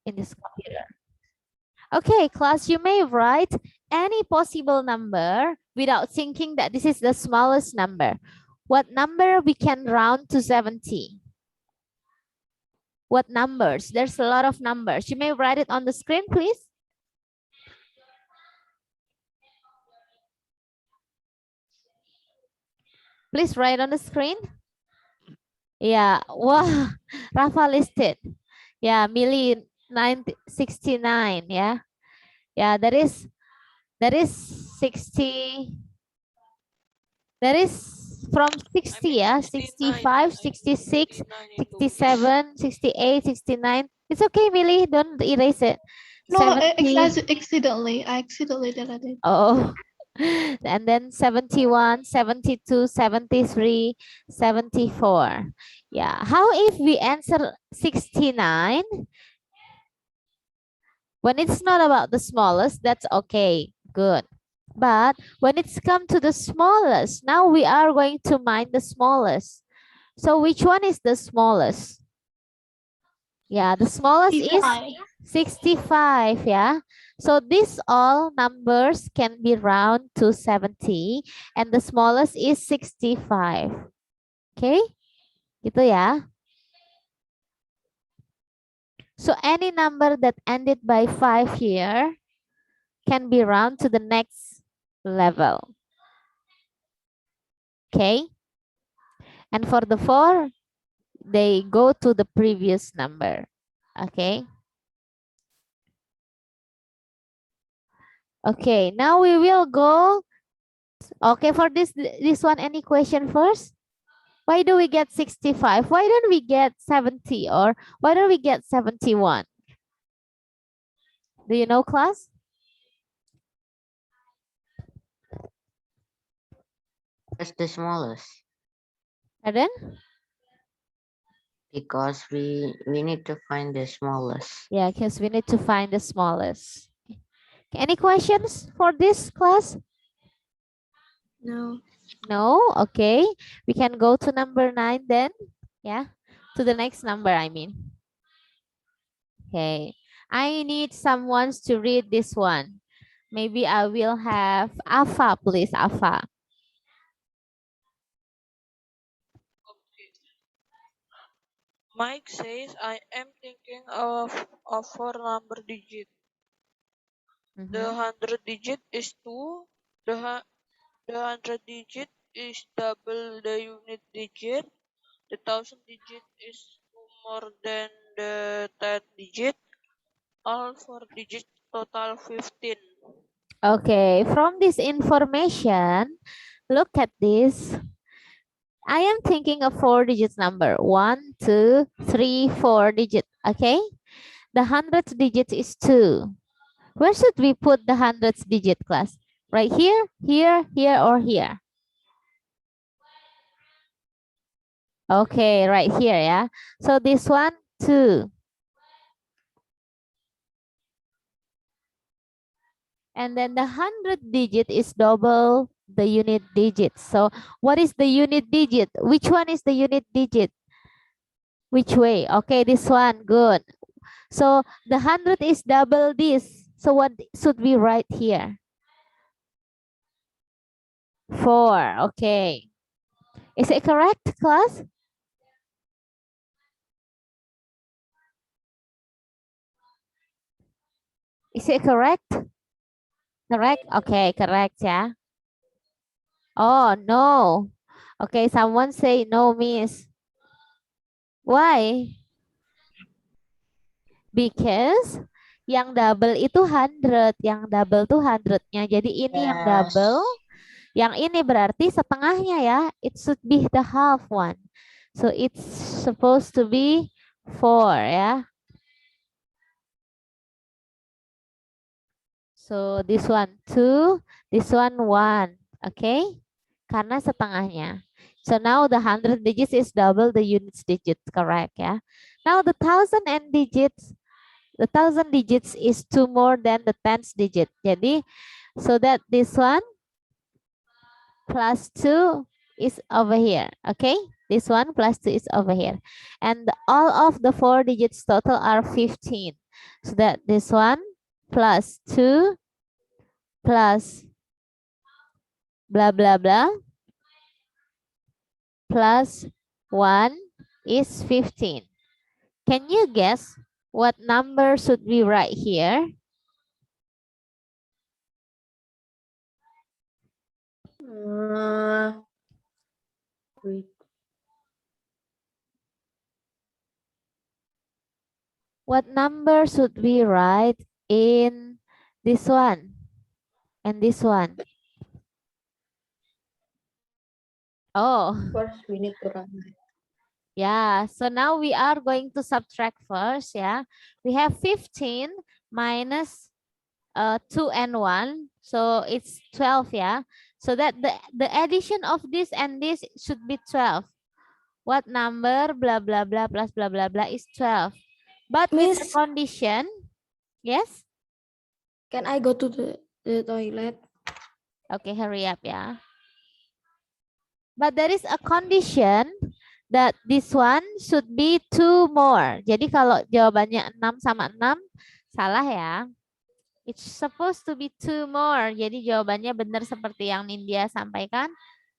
in this computer. Okay, class, you may write any possible number without thinking that this is the smallest number. What number we can round to 70? What numbers? There's a lot of numbers. You may write it on the screen, please. Please write on the screen. Yeah, wow, Rafa listed. Yeah, Millie 69, yeah. Yeah, that is 60. That is from 60, yeah, 65, 66, 67, 68, 69. It's okay, Millie, don't erase it. No, 70. I accidentally deleted. Oh, and then 71, 72, 73, 74. Yeah, how if we answer 69? When it's not about the smallest, that's okay, good. But when it's come to the smallest, now we are going to mind the smallest. So which one is the smallest? Yeah, the smallest is 65, yeah. So these all numbers can be round to 70 and the smallest is 65. Okay? Gitu ya. So any number that ended by 5 here can be round to the next level. Okay? And for the 4, they go to the previous number. Okay? Okay, now we will go. Okay, for this one, any question first? Why do we get 65? Why don't we get 70 or why don't we get 71? Do you know, class? That's the smallest. Pardon? Because we need to find the smallest. Yeah, because we need to find the smallest. Any questions for this class? No. No? Okay. We can go to number 9 then. Yeah. To the next number, I mean. Okay. I need someone to read this one. Maybe I will have Afa, please, Afa. Mike says, I am thinking of a 4-number digit. The 100 digit is 2. The 100 digit is double the unit digit. The 1000 digit is 2 more than the 10 digit. All 4 digits total 15. Okay, from this information, look at this. I am thinking of 4 digits number. 1, 2, 3, 4 digit. Okay. The hundredth digit is 2. Where should we put the hundredth digit, class? Right here, here, here, or here? Okay, right here, yeah. So this one, 2. And then the 100th digit is double the unit digit. So what is the unit digit? Which one is the unit digit? Which way? Okay, this one, good. So the 100 is double this. So what should we write here? 4, okay. Is it correct, class? Is it correct? Correct? Okay, correct, yeah. Oh, no. Okay, someone say no, miss. Why? Because yang double itu 100, yang double tuh 100-nya. Jadi ini yang double, yang ini berarti setengahnya ya. It should be the half one. So it's supposed to be 4 ya. So this one 2, this one 1. Okay? Karena setengahnya. So now the 100 digits is double the units digit, correct ya. Now the 1000 digits, the 1000 digits is 2 more than the 10th digit. Jadi so that this one plus 2 is over here. Okay? This one plus 2 is over here. And all of the 4 digits total are 15. So that this one plus 2 plus blah, blah, blah plus 1 is 15. Can you guess what number should we write here? Wait. What number should we write in this one and this one? Oh, First, we need to run. yeah. So now we are going to subtract first, yeah. We have 15 minus 2 and 1. So it's 12, yeah. So that the addition of this and this should be 12. What number blah, blah, blah plus blah, blah, blah is 12. But with the Miss, condition, yes? can I go to the toilet? Okay, hurry up, yeah. But there is a condition that this one should be 2 more. Jadi kalau jawabannya 6 sama 6, salah ya. It's supposed to be 2 more. Jadi jawabannya benar seperti yang Nindya sampaikan.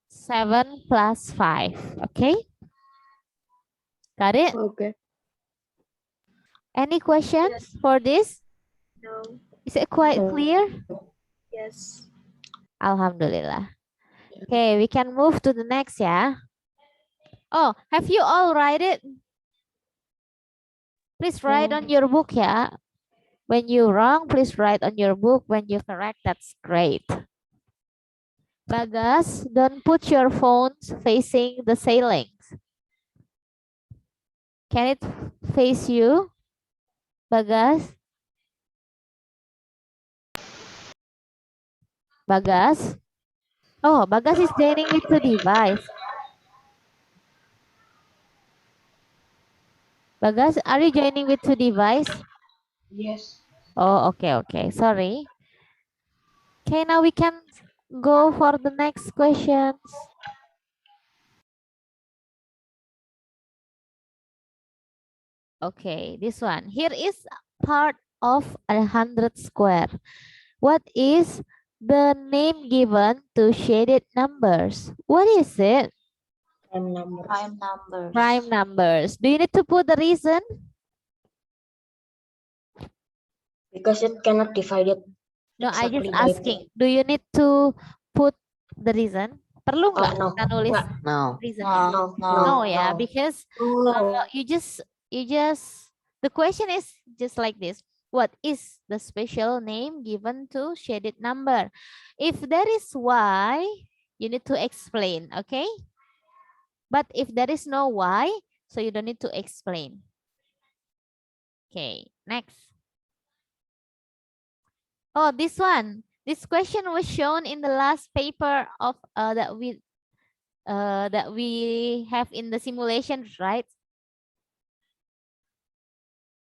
7 plus 5. Okay? Got it? Okay. Any questions for this? No. Is it quite clear? Yes. Alhamdulillah. Okay, we can move to the next, yeah. Oh, have you all write it? Please write on your book, yeah. When you wrong, please write on your book. When you correct, that's great. Bagas, don't put your phones facing the ceilings. Can it face you? Bagas? Bagas? Oh, Bagas is joining with the device. Bagas, are you joining with two device? Yes. Oh, okay. Sorry. Okay, now we can go for the next questions. Okay, this one. Here is part of 100 square. What is the name given to shaded numbers? What is it? Prime numbers. Prime numbers. Prime numbers. Do you need to put the reason? Because it cannot divide it. No, I just exactly by asking. Do you need to put the reason? Perlu nggak no. kita nulis No. reason? No. No, ya, because you just the question is just like this. What is the special name given to shaded number? If there is why, you need to explain, okay? But if there is no why, so you don't need to explain. Okay, next. Oh, this one. This question was shown in the last paper of that we have in the simulation, right?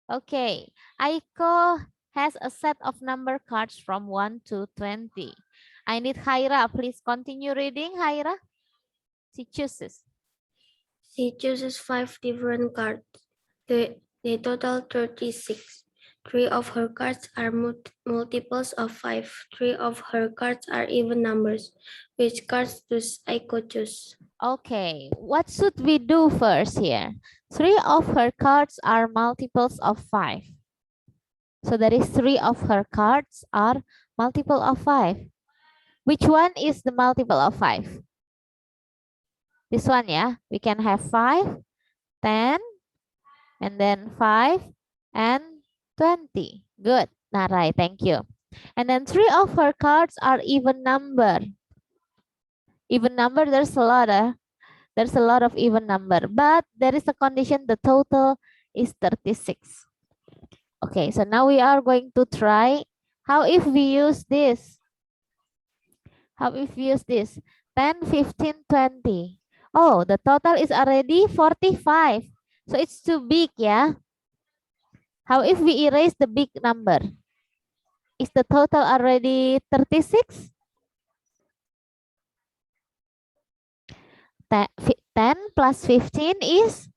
Okay, Aiko has a set of number cards from 1 to 20. I need Haira. Please continue reading, Haira. She chooses. She chooses 5 different cards. They total 36. 3 of her cards are multiples of 5. 3 of her cards are even numbers. Which cards does Aiko choose? Okay, what should we do first here? 3 of her cards are multiples of 5. So that is 3 of her cards are multiple of 5. Which one is the multiple of 5? This one, yeah. We can have 5, 10, and then 5 and 20. Good. Narai, thank you. And then 3 of her cards are even number. Even number, there's a lot of even number, but there is a condition, the total is 36. Okay, so now we are going to try how if we use this. How if we use this? 10, 15, 20. Oh, the total is already 45. So it's too big, yeah? How if we erase the big number? Is the total already 36? 10 plus 15 is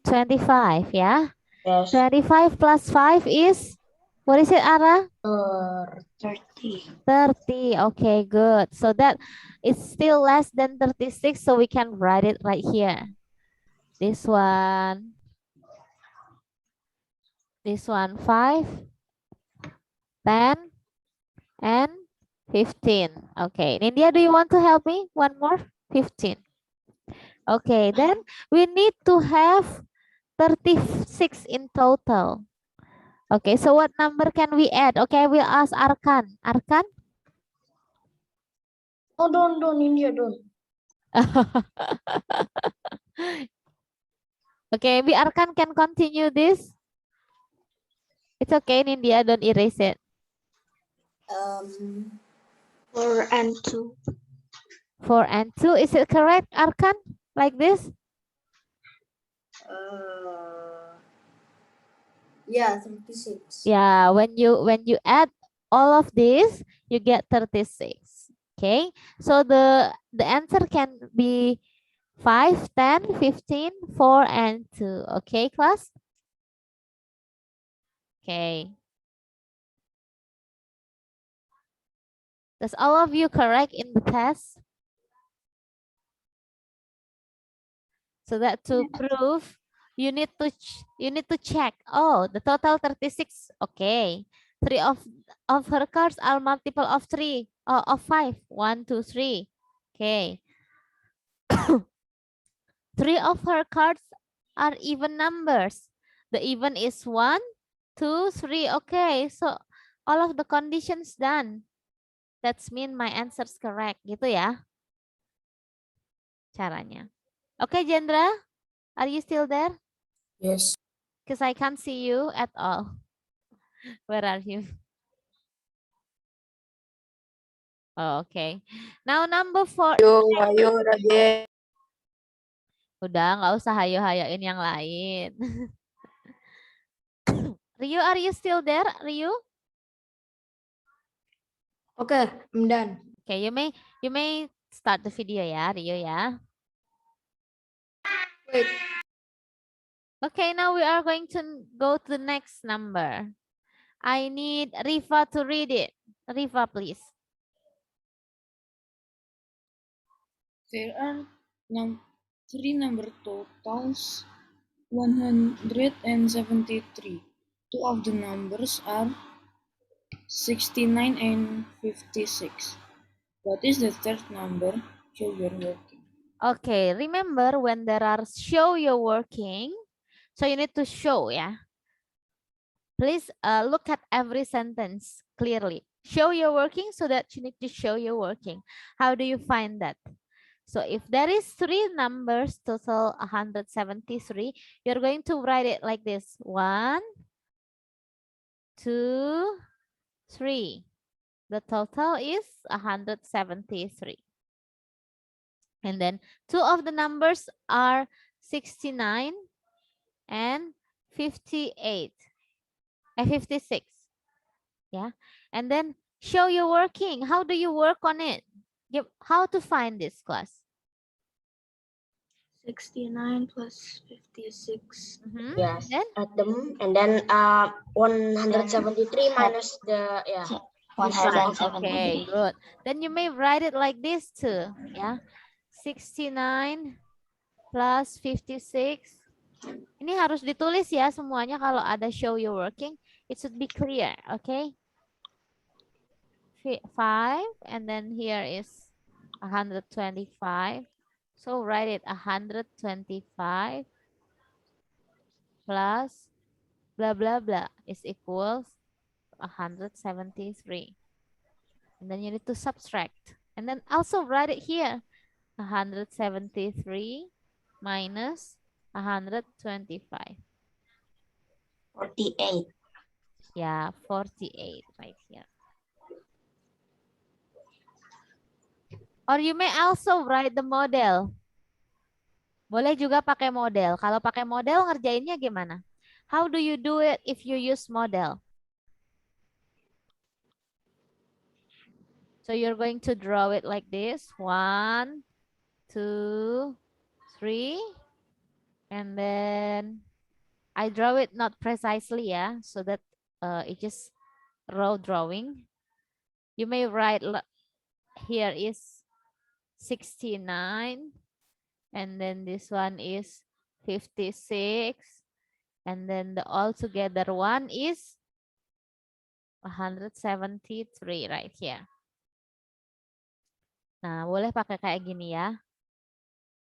25, yeah? Yes. 25 plus 5 is, what is it, Ara? 30. 30. Okay, good. So that is still less than 36, so we can write it right here. This one, 5, 10, and 15. Okay, India, do you want to help me? One more? 15. Okay, then we need to have 36 in total. Okay, so what number can we add? Okay, we'll ask Arkan. Arkan? Oh, don't, India, don't. Okay, maybe Arkan can continue this. It's okay in India, don't erase it. 4 and 2. 4 and 2, is it correct, Arkan? Like this? Yeah, 36. Yeah, when you add all of this, you get 36. Okay, so the answer can be 5, 10, 15, 4, and 2. Okay, class? Okay. Does all of you correct in the test? So that to prove, you need to check. Oh, the total 36. Okay. 3 of her cards are multiple of 3. Of 5. 1, 2, 3. Okay. 3 of her cards are even numbers. The even is 1, 2, 3. Okay. So all of the conditions done. That's mean my answer's correct. Gitu ya caranya. Okay, Jendra, are you still there? Yes. Because I can't see you at all. Where are you? Oh, okay. Now number 4. Ayo, Raden. Udah, nggak usah hayo-hayoin yang lain. Rio, are you still there? Rio? Okay, I'm done. Okay, you may start the video ya, Rio ya. Wait. Okay, now we are going to go to the next number. I need Riva to read it. Riva, please. There are 3 number totals 173. 2 of the numbers are 69 and 56. What is the third number? Show your working. Okay, remember when there are show your working, so you need to show ya. Please look at every sentence clearly. Show your working so that you need to show your working. How do you find that? So if there is 3 numbers, total 173, you're going to write it like this. 1, 2, 3. The total is 173. And then 2 of the numbers are 69 and 58. 56. Yeah. And then show your working. How do you work on it? How to find this, class? 69 plus 56. Yes. Then Add them and then 173 minus the 173. Okay, good. Then you may write it like this too. Yeah. 69 plus 56. Ini harus ditulis ya semuanya kalau ada show your working. It should be clear, okay? 5 and then here is 125. So write it 125 plus blah blah blah is equals 173. And then you need to subtract. And then also write it here. 173 minus 125. 48. Yeah, 48 right here. Or you may also write the model. Boleh juga pakai model. Kalau pakai model ngerjainnya gimana? How do you do it if you use model? So you're going to draw it like this. 1, 2, 3. And then I draw it not precisely, yeah, so that it just row drawing. You may write here is 69, and then this one is 56, and then the altogether one is 173 right here. Nah, boleh pakai kayak gini ya.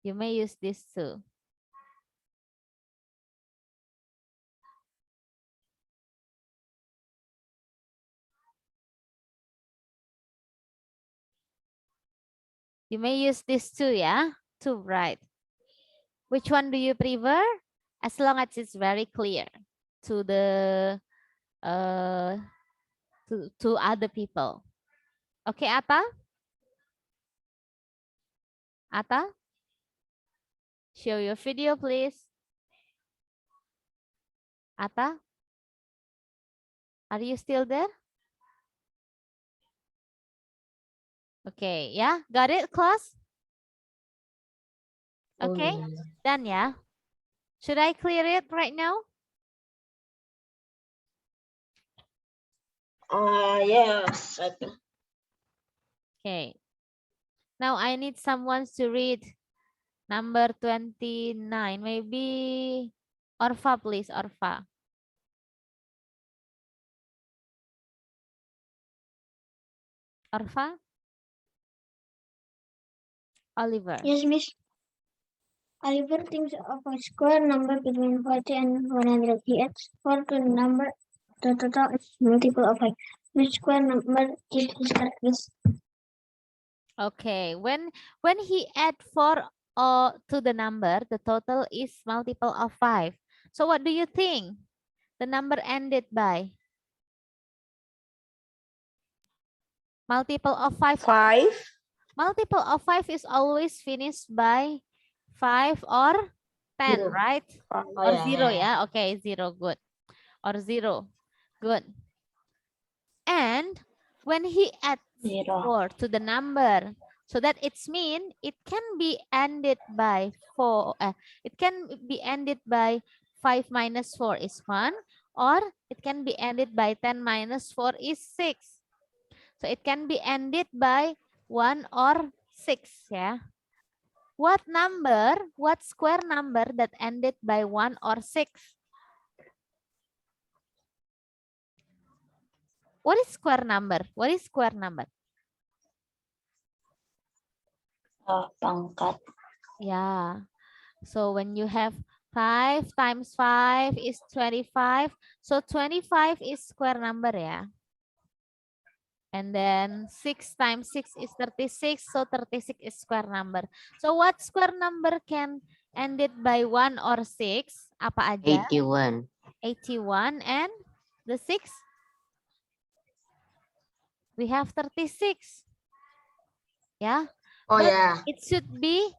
You may use this too. You may use this too, yeah, to write. Which one do you prefer? As long as it's very clear to the to other people. Okay, Ata? Ata? Show your video, please. Ata? Are you still there? Okay, yeah, got it, class? Okay, done, yeah. Should I clear it right now? Yes. I think. Okay. Now I need someone to read number 29. Maybe Orfa, please, Orfa. Orfa? Oliver. Yes, Miss. Oliver thinks of a square number between 40 and 100. He adds 4 to the number. The total is multiple of 5. Which square number is this? Okay, when he add 4 to the number, the total is multiple of 5. So what do you think? The number ended by? Multiple of 5. 5. Multiple of 5 is always finished by 5 or 10, Zero. right? Or 0, yeah? Okay, 0, good. Or 0, good. And when he adds 4 to the number, so that it's mean it can be ended by 4. It can be ended by 5 minus 4 is 1, or it can be ended by 10 minus 4 is 6. So it can be ended by 1 or 6, yeah. What square number that ended by 1 or 6? What is square number? What is square number? Pangkat. Yeah. So when you have 5 times 5 is 25. So 25 is square number, yeah. And then 6 times 6 is 36. So 36 is square number. So what square number can ended by 1 or 6? Apa aja? 81. 81 and the 6? We have 36. Yeah. Oh But yeah. it should be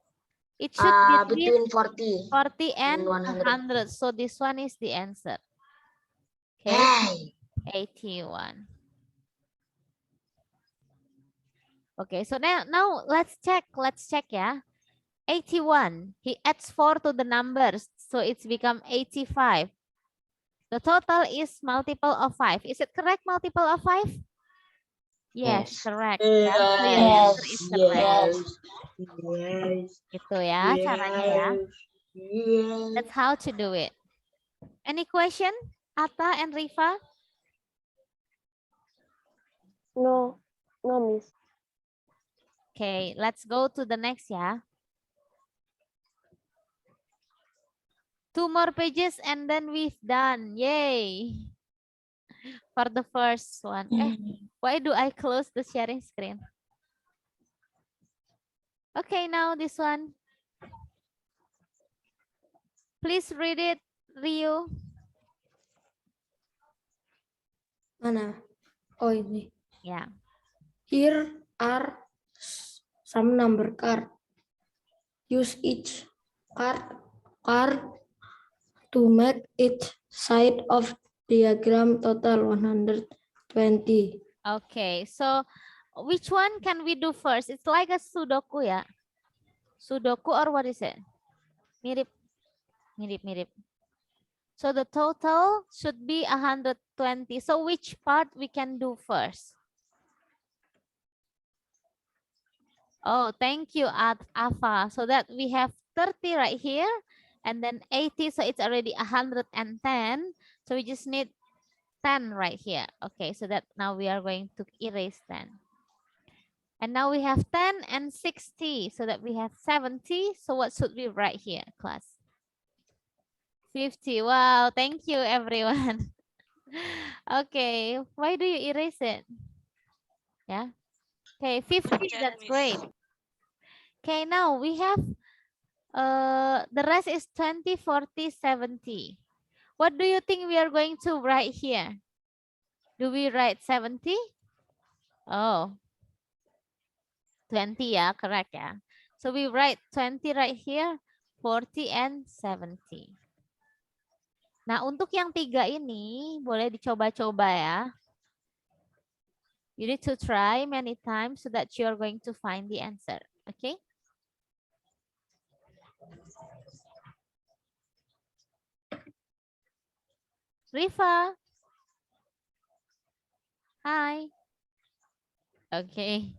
Between 40. 40 and 100. So this one is the answer. Okay. 81. Okay, so now let's check. Let's check, yeah. 81. He adds 4 to the numbers, so it's become 85. The total is multiple of 5. Is it correct, multiple of 5? Yes, Yes. correct. Yeah. So your answer is correct. Yes. Gitu ya caranya ya. That's how to do it. Any question, Atta and Rifa? No, Miss. Okay, let's go to the next, yeah. 2 more pages and then we've done. Yay! For the first one. Why do I close the sharing screen? Okay, now this one. Please read it, Rio. Mana? Oh, ini. Yeah. Here are some number card. Use each card to make each side of diagram total 120. Okay, so which one can we do first? It's like a Sudoku, yeah? Sudoku or what is it? Mirip. Mirip. So the total should be 120. So which part we can do first? Oh, thank you, Afa. So that we have 30 right here and then 80. So it's already 110. So we just need 10 right here. Okay, so that now we are going to erase 10. And now we have 10 and 60. So that we have 70. So what should we write here, class? 50. Wow, thank you, everyone. Okay, why do you erase it? Yeah. Okay, 50, Check, that's Miss. great. Okay, now we have the rest is 20, 40, 70. What do you think we are going to write here? Do we write 70? Oh, 20, yeah, correct, yeah. So we write 20 right here, 40 and 70. Nah, untuk yang 3 ini boleh dicoba-coba ya. You need to try many times so that you are going to find the answer. Okay? Rifa. Hi. Okay.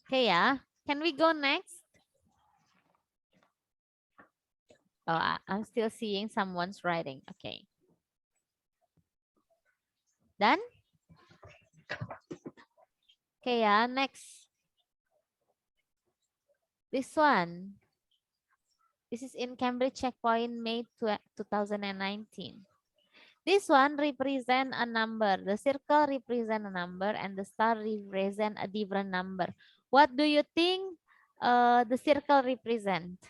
Okay, yeah. Can we go next? Oh, I'm still seeing someone's writing. Okay. Done? Okay, yeah. Next. This one. This is in Cambridge Checkpoint, May 2019. This one represent a number. The circle represent a number and the star represent a different number. What do you think the circle represent?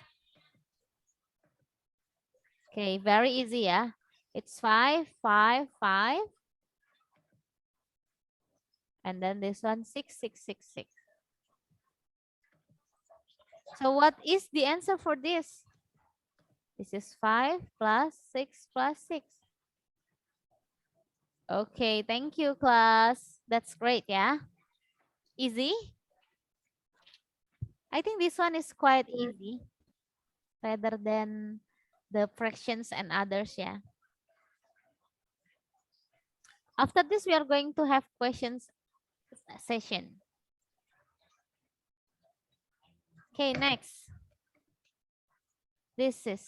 Okay, very easy, yeah. It's 5, 5, 5. And then this one, 6, 6, 6, 6. So what is the answer for this? This is 5 plus 6 plus 6. Okay, thank you, class. That's great, yeah. Easy? I think this one is quite easy rather than the fractions and others, yeah. After this, we are going to have questions session. Okay, next. This is.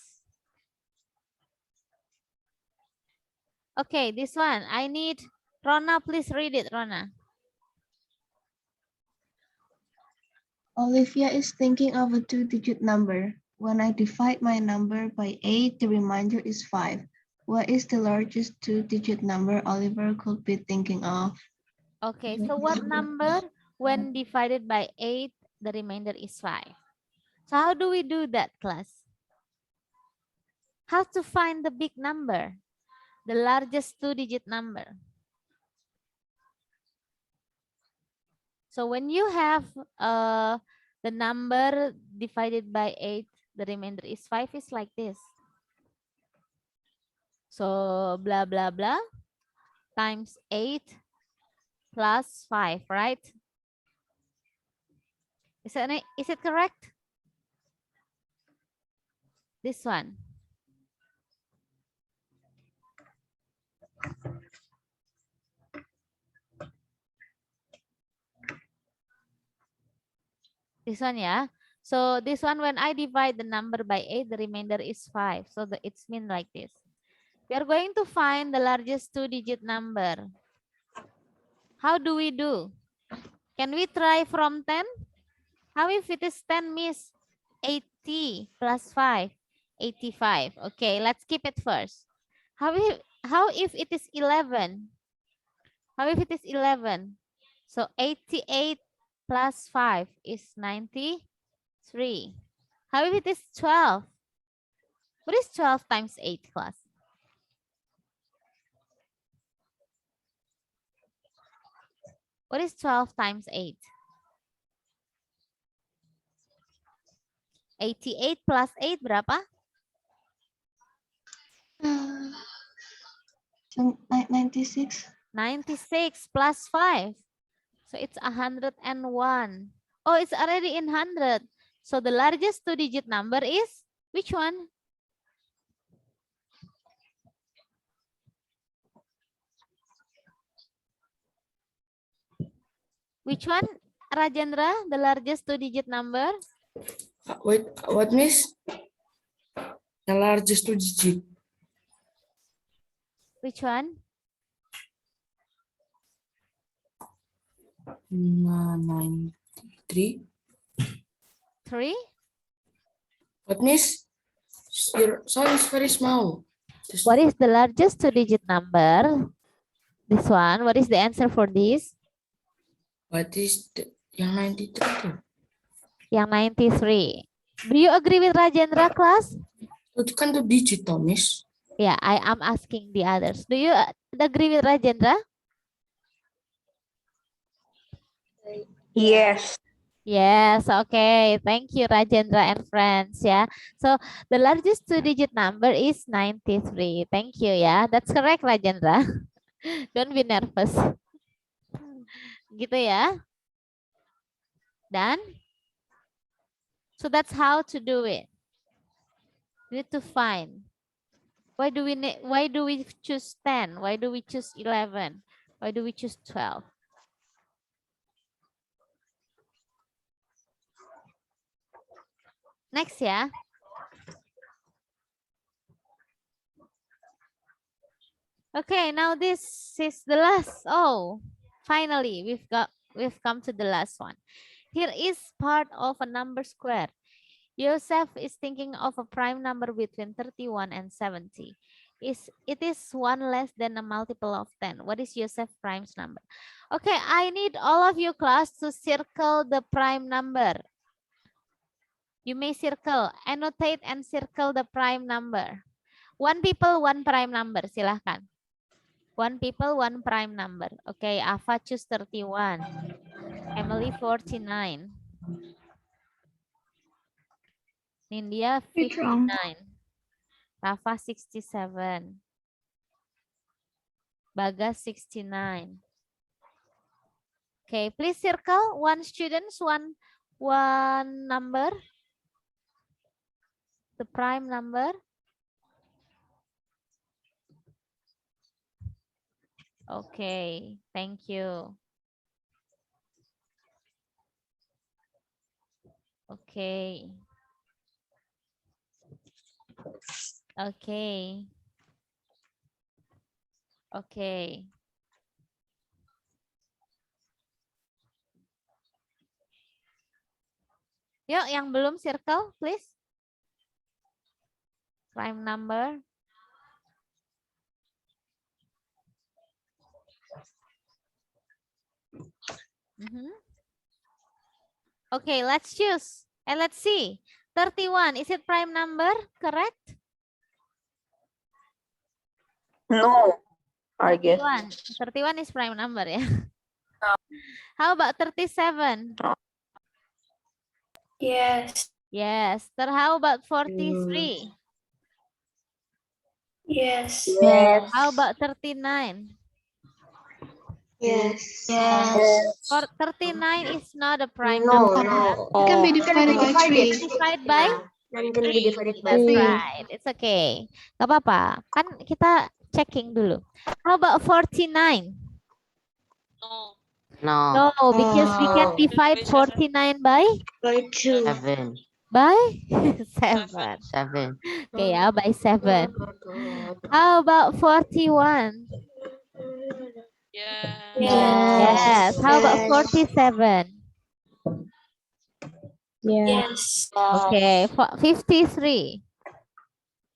Okay, this one. I need Rona, please read it, Rona. Olivia is thinking of a 2-digit number. When I divide my number by 8, the remainder is 5. What is the largest 2-digit number Oliver could be thinking of? Okay, so what number when divided by 8, the remainder is 5? So how do we do that, class? How to find the big number, the largest 2-digit number? So when you have the number divided by 8, the remainder is 5 is like this. So blah, blah, blah times 8 plus 5, right? Is it correct? This one. This one, yeah. So this one, when I divide the number by 8, the remainder is 5. So it's mean like this. We are going to find the largest 2-digit number. How do we do? Can we try from 10? How if it is 10, miss? 80 plus 5, 85. Okay, let's keep it first. How if it is 11? How if it is 11? So 88 plus 5 is 93. How if it is 12? What is 12 times 8, class? What is 12 times 8? 88 plus 8 berapa? 96. 96 plus 5. So it's 101. Oh, it's already in 100. So the largest two-digit number is which one? Which one, Rajendra? The largest two-digit number? Wait, what, Miss? The largest two digit. Which one? 93. 3? What, Miss? Your sound is very small. What is the largest two-digit number? This one. What is the answer for this? What is the yang 93? Yang 93. Do you agree with Rajendra, class? Itu kan two digit, Miss. Yeah, I am asking the others. Do you agree with Rajendra? Yes. Yes, okay. Thank you, Rajendra and friends. Yeah. So the largest two-digit number is 93. Thank you. Yeah, that's correct, Rajendra. Don't be nervous. Gitu ya. Dan? So that's how to do it. We need to find. Why do we choose 10? Why do we choose 11? Why do we choose 12? Next ya. Okay, now this is the last. Oh, finally we've come to the last one. Here is part of a number square. Joseph is thinking of a prime number between 31 and 70. It is one less than a multiple of 10. What is Joseph's prime number? Okay, I need all of you class to circle the prime number. You may circle, annotate and circle the prime number. One people, one prime number, silahkan. One people, one prime number. Okay, Ava choose 31. Emily 49. Nindya 59. Rafa 67. Bagas 69. Okay, please circle one students, one number. The prime number. Okay, thank you. Okay. Okay. Okay. Yuk, yang belum circle, please. Prime number. Okay, let's choose. And let's see. 31, is it prime number? Correct? No, I guess. 31 is prime number ya. How about 37? Yes. Yes. How about 43? Yes. Yes. How about 39? Yes. For 39 is not a prime No, number. no. It can be divided by 3. Divided by? Then can be divided by That's 3. right. It's okay. Gak apa-apa. Kan kita checking dulu. How about 49? No. No. No, because we can No. divide 49 by? By 2. 7. By? 7. 7. Okay, ya, by 7. How about 41? Yeah. Yes. How about 47? Yes. Okay, 53.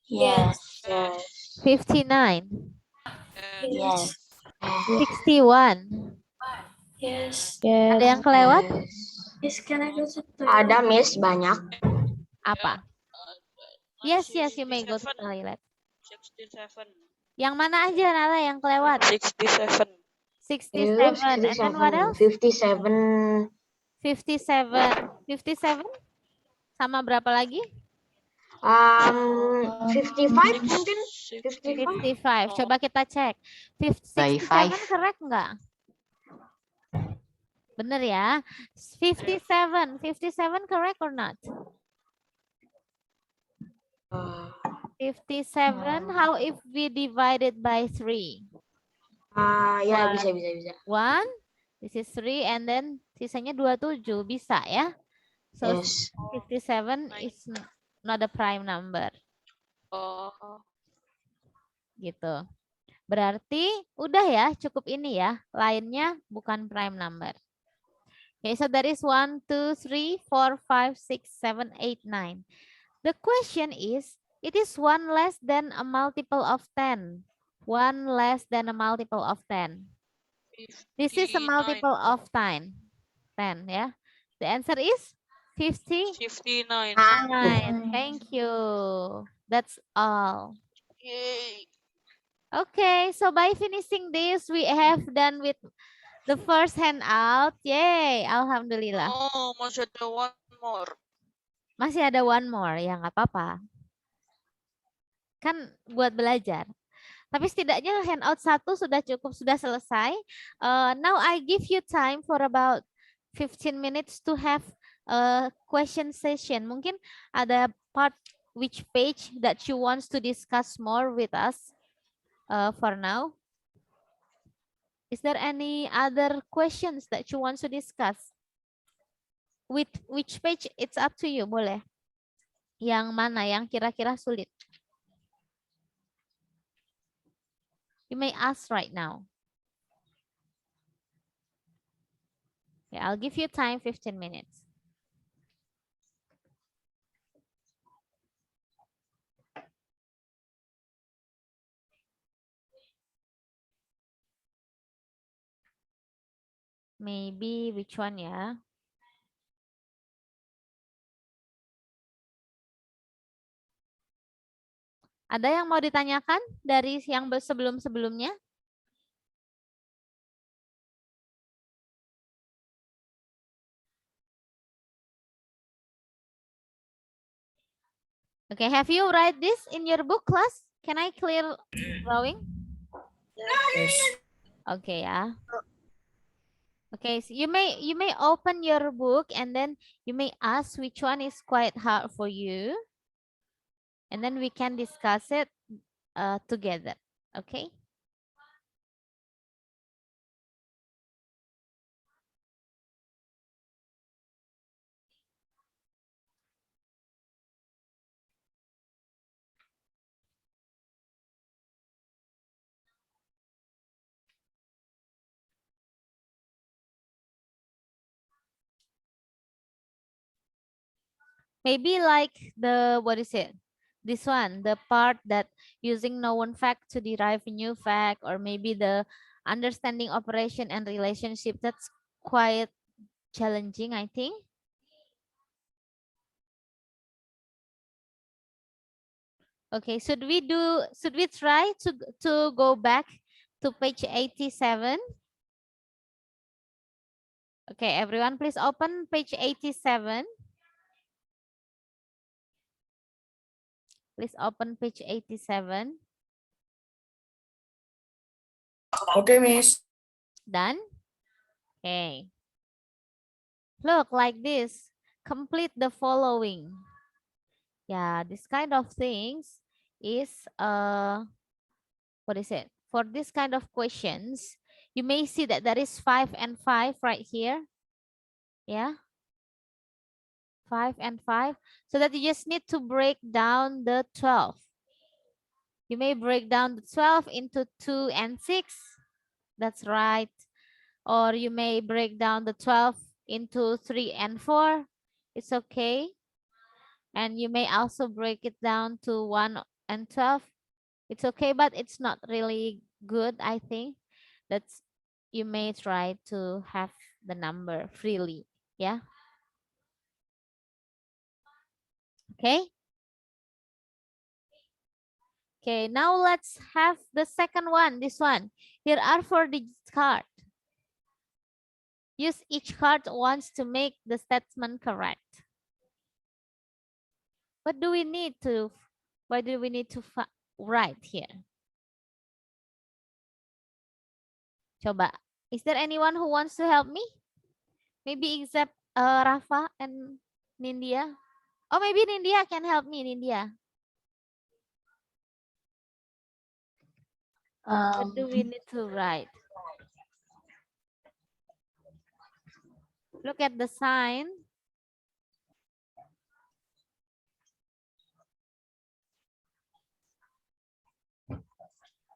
Yes. 59. Yes. 61. Yes. Ada yang kelewat? Yes, can I go to the Ada, Miss, banyak. Apa? Yes, you may go to the toilet. 67. Yang mana aja, Nala, yang kelewat? 67. 67. And then what else? 57. 57. 57? Sama berapa lagi? 55 mungkin? 55. Coba kita cek. 67 5. correct nggak? Bener ya. 57. 57 correct or not? 57. How if we divide it by 3? Ya bisa. 1. This is 3 and then sisanya 27. Bisa ya? So Yes. 57 is not a prime number. Oh, Gitu. Berarti udah ya, cukup ini ya. Lainnya bukan prime number. Okay, so that is 1, 2, 3, 4, 5, 6, 7, 8, 9. The question is, it is 1 less than a multiple of 10. 1 less than a multiple of 10. This is a 59. multiple of 10. 10, yeah. The answer is 59. 59. Thank you. That's all. Yay. Okay, so by finishing this, we have done with the first handout. Yay, alhamdulillah. Oh, masih ada one more. Masih ada one more, ya nggak apa-apa. Kan buat belajar. Tapi setidaknya handout 1 sudah cukup, sudah selesai. Now I give you time for about 15 minutes to have a question session. Mungkin ada part which page that you want to discuss more with us for now. Is there any other questions that you want to discuss? With which page? It's up to you, boleh. Yang mana yang kira-kira sulit? You may ask right now. Yeah, I'll give you time, 15 minutes. Maybe which one ya? Ada yang mau ditanyakan dari yang sebelum-sebelumnya? Okay, have you write this in your book class? Can I clear drawing? Yes. Okay ya. Okay, so you may open your book and then you may ask which one is quite hard for you. And then we can discuss it together. Okay. Maybe like what is it? This one, the part that using known fact to derive a new fact, or maybe the understanding operation and relationship. That's quite challenging, I think. Okay, should we try to go back to page 87? Okay, everyone please open page 87. Please open page 87. Okay, Miss. Done? Okay. Look like this. Complete the following. Yeah, this kind of things is what is it? For this kind of questions, you may see that there is 5 and 5 right here. Yeah. 5 and 5. So that you just need to break down the 12. You may break down the 12 into 2 and 6. That's right. Or you may break down the 12 into 3 and 4. It's okay. And you may also break it down to 1 and 12. It's okay, but it's not really good, I think. That's, you may try to have the number freely. Yeah. Okay. Okay, now let's have the second one, this one. Here are 4 digits card. Use each card once to make the statement correct. What do we need to, why do we need to write here? Coba, is there anyone who wants to help me? Maybe except Rafa and Nindya. Oh, maybe Nindya can help me, Nindya. What do we need to write? Look at the sign.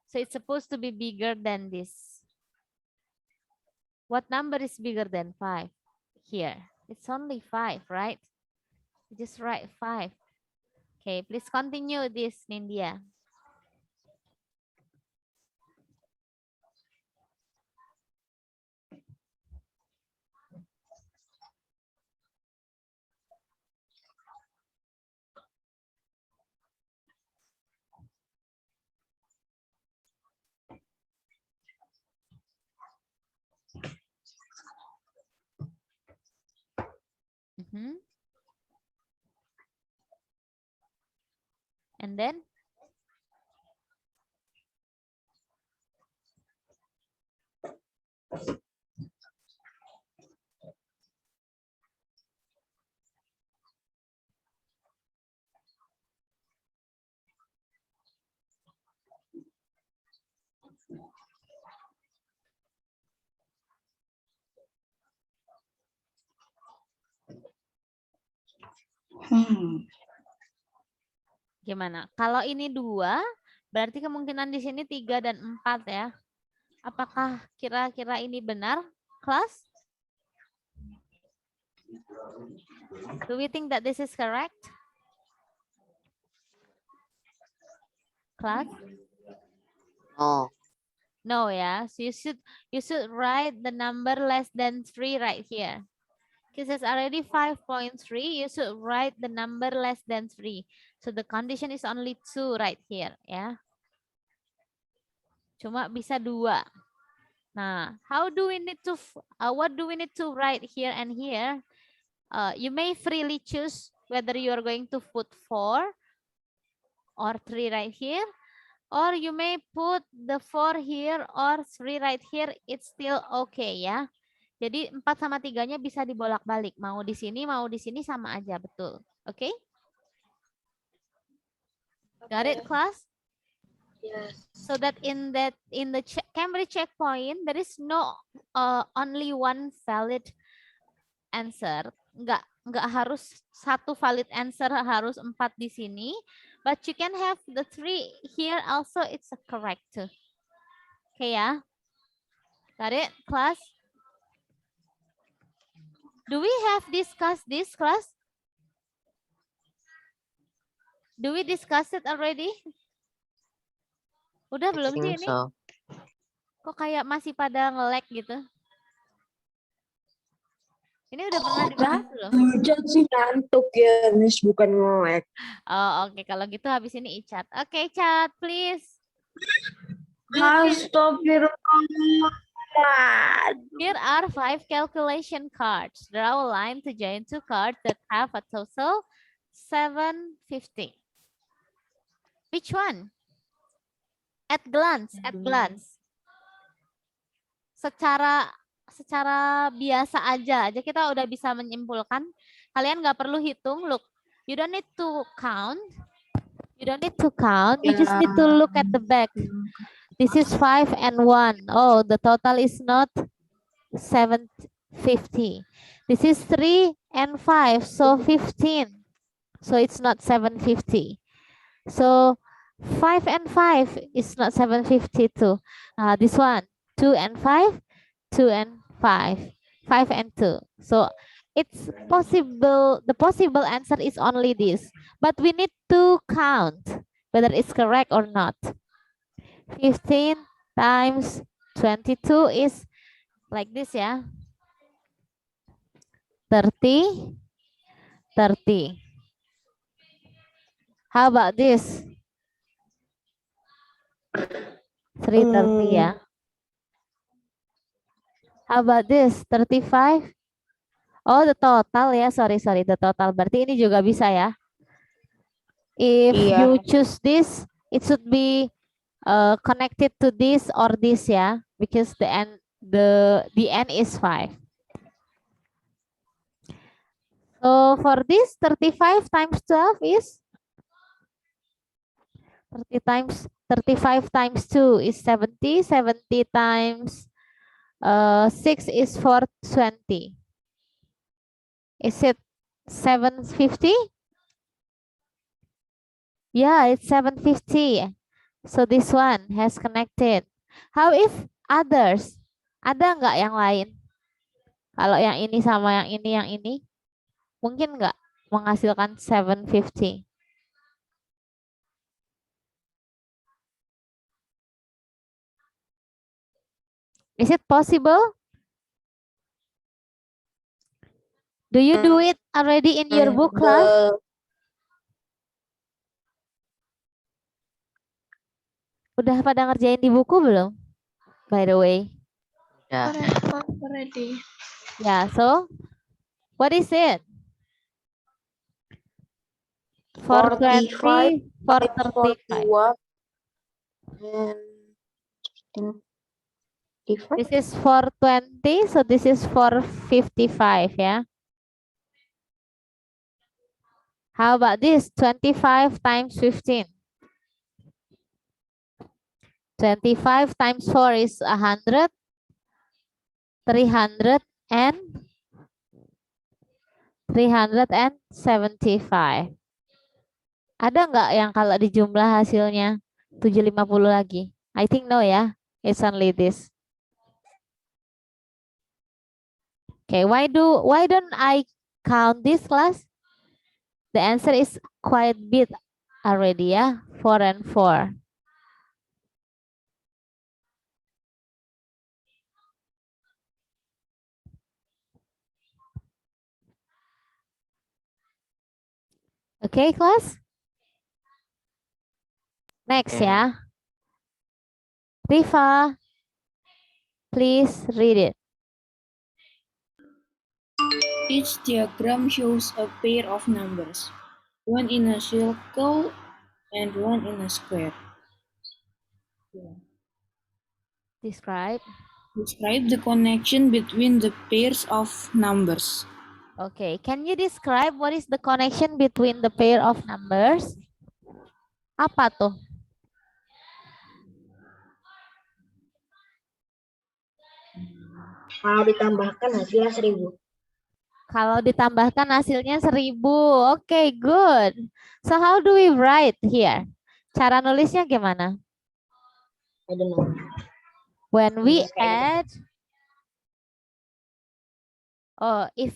So it's supposed to be bigger than this. What number is bigger than 5? Here. It's only 5, right? Just write 5. Okay, please continue this, Nindya. And then? Gimana? Kalau ini 2, berarti kemungkinan di sini 3 dan 4 ya. Apakah kira-kira ini benar, kelas? Do we think that this is correct? Class? No. No, yeah. So you should write the number less than 3 right here. Because it's already 5.3, you should write the number less than 3. So the condition is only 2 right here, ya. Cuma bisa 2. Nah, how do we need to what do we need to write here and here? You may freely choose whether you are going to put 4 or 3 right here, or you may put the 4 here or 3 right here. It's still okay ya. Jadi 4 sama 3-nya bisa dibolak-balik. Mau di sini sama aja, betul. Oke? Okay? Got it, class? Yes. So that in the Cambridge checkpoint there is no only one valid answer. Enggak harus satu valid answer, harus 4 di sini. But you can have the 3 here also, it's a correct. Okay ya? Got it, class? Do we have discussed this, class? Do we discuss it already? Udah belum sih ini? So. Kok kayak masih pada nge-lag gitu? Ini udah pernah dibahas belum? Icat sih ngantuk ya, Miss, bukan nge-lag. Oh, oke. Kalau gitu habis ini Icat. Oke, Cat, please. Astagfirullah. Here are 5 calculation cards. Draw a line to join 2 cards that have a total 750. Which one? At glance. Secara biasa aja kita udah bisa menyimpulkan. Kalian nggak perlu hitung. Look, you don't need to count. You just need to look at the back. This is 5 and 1. Oh, the total is not 750. This is 3 and 5, so 15. So it's not 750. So 5 and 5 is not 750 too. This one, 2 and 5, 2 and 5, 5 and 2. So it's possible, the possible answer is only this. But we need to count whether it's correct or not. 15 times 22 is like this ya. 30. How about this? 330 ya. How about this? 35? Oh, the total ya. Sorry. The total. Berarti ini juga bisa ya. If Iya. you choose this, it should be connected to this or this, yeah, because the n is 5. So for this, 35 times 12 is 35 times 2 is 70. 70 times 6 is 420. Is it 750? Yeah, it's 750. So this one has connected. How if others? Ada nggak yang lain? Kalau yang ini sama yang ini, mungkin nggak menghasilkan 750? Is it possible? Do you do it already in your book class? Udah pada ngerjain di buku belum? By the way. Yeah. Already. Yeah, so what is it? 420, 435. And This is 420, so this is 455, yeah. How about this? 25 times 15. 25 times 4 is 100. 300 and 375. Ada nggak yang kalau dijumlah hasilnya 750 lagi? I think no ya. It's only this. Okay, why don't I count this class? The answer is quite bit already ya. 4 and 4. Okay, class? Next Okay. ya. Rifa, please read it. Each diagram shows a pair of numbers, one in a circle and one in a square. Describe. Describe the connection between the pairs of numbers. Okay, can you describe what is the connection between the pair of numbers? Apa tuh? kalau ditambahkan hasilnya 1000. Kalau ditambahkan hasilnya 1000. Okay, good. So how do we write here? Cara nulisnya gimana? I don't know. When we Nulis kayak add, if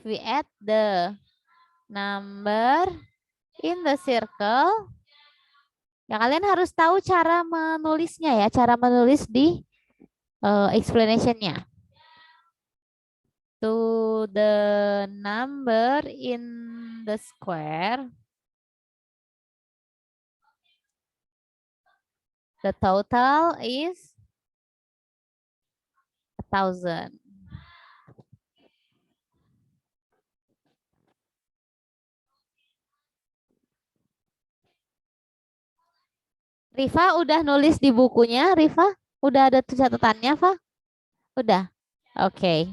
we add the number in the circle, ya kalian harus tahu cara menulisnya ya, cara menulis di explanation-nya. To the number in the square, the total is 1000. Rifa udah nulis di bukunya, Rifa? Udah ada catatannya, Fa? Udah? Oke. Okay.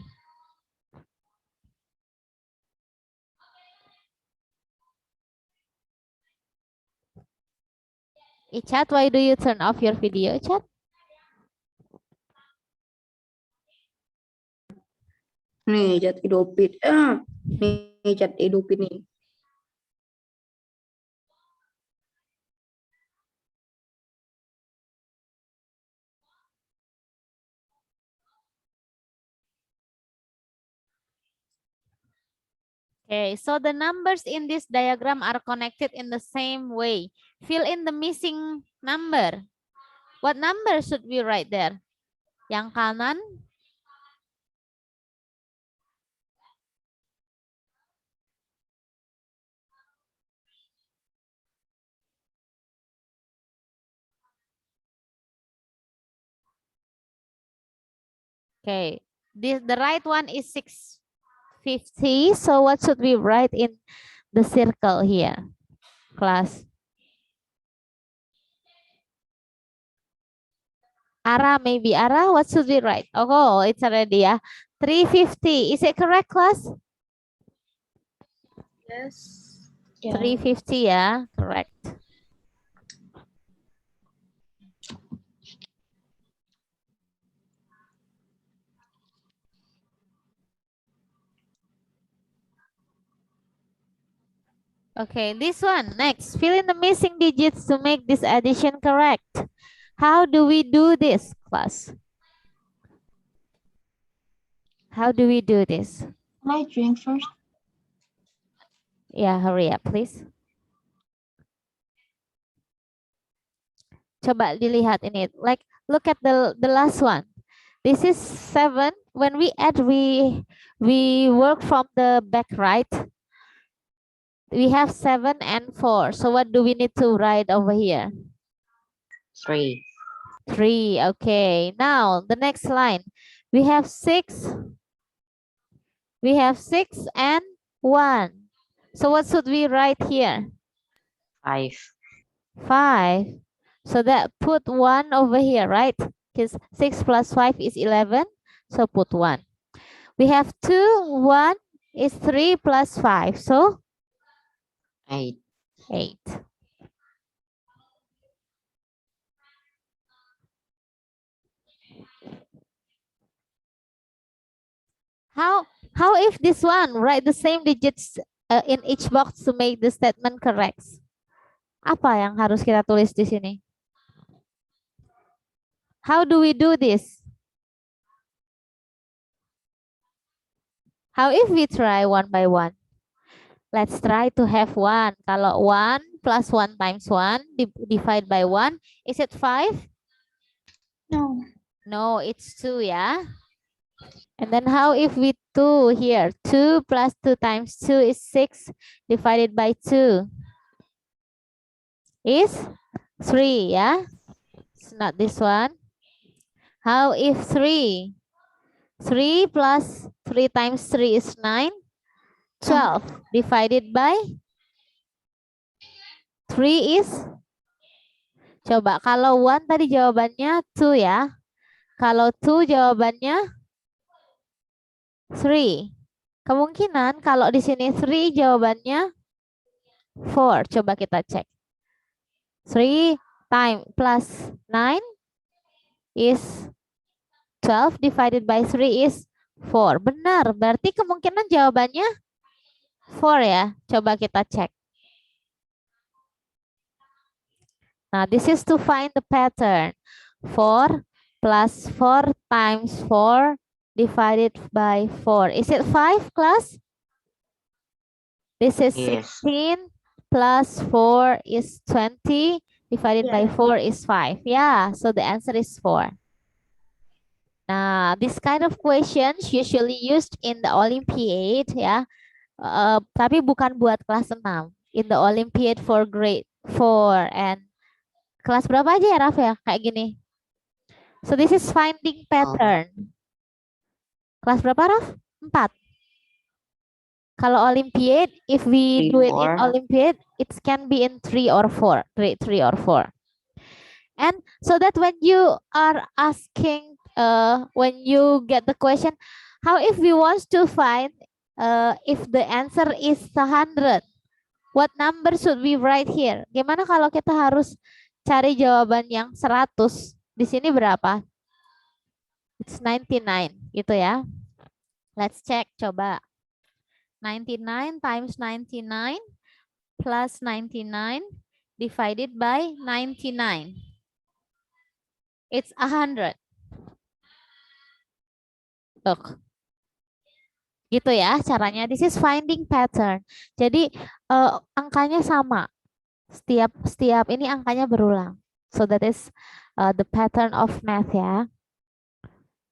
Ichat, why do you turn off your video, Ichat? nih cat hidupin. Nih cat hidupin nih. Okay, so the numbers in this diagram are connected in the same way. Fill in the missing number. What number should we write there? Yang kanan. Okay, the right one is 650. 350. So what should we write in the circle here, class? Ara, maybe Ara, what should we write? Oh, it's already 350. Is it correct, class? Yes. 350 correct. Okay, this one next. Fill in the missing digits to make this addition correct. How do we do this, class? How do we do this? Can I drink first? Yeah, hurry up, please. Coba dilihat ini. Like, look at the last one. This is 7. When we add, we work from the back, right? We have 7 and 4. So what do we need to write over here? 3. 3. Okay. Now the next line. We have 6. We have 6 and 1. So what should we write here? 5. 5. So that put 1 over here, right? Because 6 plus 5 is 11. So put 1. We have 2. 1 is 3 plus 5. So 8. 8. How if this one write the same digits in each box to make the statement correct? Apa yang harus kita tulis di sini? How do we do this? How if we try one by one? Let's try to have 1. Kalau 1 plus 1 times 1 divide by 1, is it 5? No. No, it's 2, And then how if we 2 here? 2 plus 2 times 2 is 6 divided by 2 is 3, It's not this one. How if 3? 3 plus 3 times 3 is 9. 12 divided by 3 is, coba kalau 1 tadi jawabannya 2 Kalau 2 jawabannya 3. Kemungkinan kalau di sini 3 jawabannya 4. Coba kita cek. 3 times plus 9 is 12 divided by 3 is 4. Benar, berarti kemungkinan jawabannya 4 Coba kita cek. Nah, this is to find the pattern. 4 plus 4 times 4 divided by 4. Is it 5, class? This is 16 plus 4 is 20 divided by 4 is 5. Yeah, so the answer is 4. Nah, this kind of questions usually used in the Olympiad, tapi bukan buat kelas 6. In the Olympiad for grade 4 and kelas berapa aja ya, Raf ya? Kayak gini. So this is finding pattern. Kelas berapa, Raf? 4. Kalau Olympiad, if we 3, do it in 4. Olympiad, it can be in 3 or 4, grade 3 or 4. And so that when you are asking, when you get the question, how if we want to find if the answer is 100, what number should we write here? Gimana kalau kita harus cari jawaban yang 100? Di sini berapa? It's 99, gitu ya. Let's check, coba. 99 times 99 plus 99 divided by 99. It's 100. Look. Gitu ya caranya. This is finding pattern. Jadi angkanya sama. Setiap ini angkanya berulang. So that is the pattern of math ya.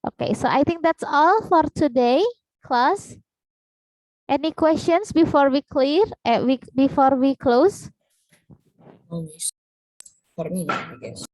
Okay, so I think that's all for today, class. Any questions before we before we close? For me, I guess.